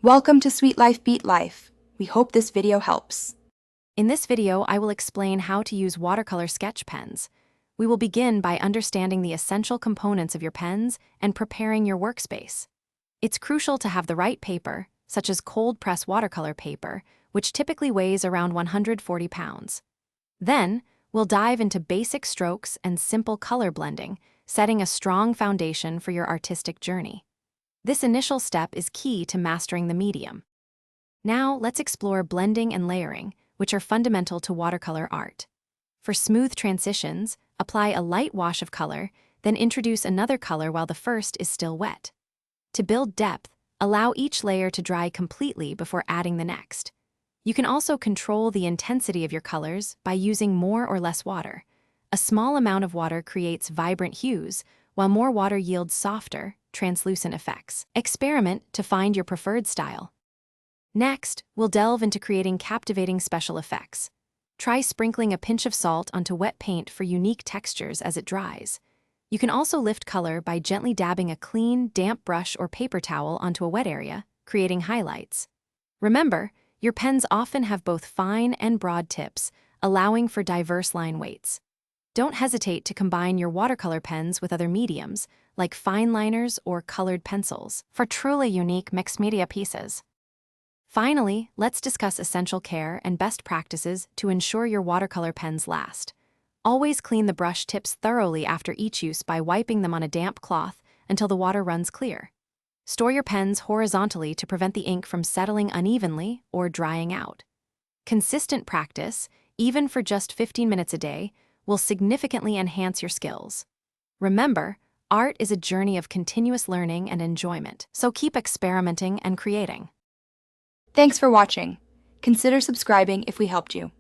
Welcome to Sweet Life Beat Life. We hope this video helps. In this video, I will explain how to use watercolor sketch pens. We will begin by understanding the essential components of your pens and preparing your workspace. It's crucial to have the right paper, such as cold-press watercolor paper, which typically weighs around 140 pounds. Then, we'll dive into basic strokes and simple color blending, setting a strong foundation for your artistic journey. This initial step is key to mastering the medium. Now, let's explore blending and layering, which are fundamental to watercolor art. For smooth transitions, apply a light wash of color, then introduce another color while the first is still wet. To build depth, allow each layer to dry completely before adding the next. You can also control the intensity of your colors by using more or less water. A small amount of water creates vibrant hues, while more water yields softer, translucent effects. Experiment to find your preferred style. Next, we'll delve into creating captivating special effects. Try sprinkling a pinch of salt onto wet paint for unique textures as it dries. You can also lift color by gently dabbing a clean, damp brush or paper towel onto a wet area, creating highlights. Remember, your pens often have both fine and broad tips, allowing for diverse line weights. Don't hesitate to combine your watercolor pens with other mediums, like fine liners or colored pencils, for truly unique mixed-media pieces. Finally, let's discuss essential care and best practices to ensure your watercolor pens last. Always clean the brush tips thoroughly after each use by wiping them on a damp cloth until the water runs clear. Store your pens horizontally to prevent the ink from settling unevenly or drying out. Consistent practice, even for just 15 minutes a day, will significantly enhance your skills. Remember, art is a journey of continuous learning and enjoyment, so keep experimenting and creating. Thanks for watching. Consider subscribing if we helped you.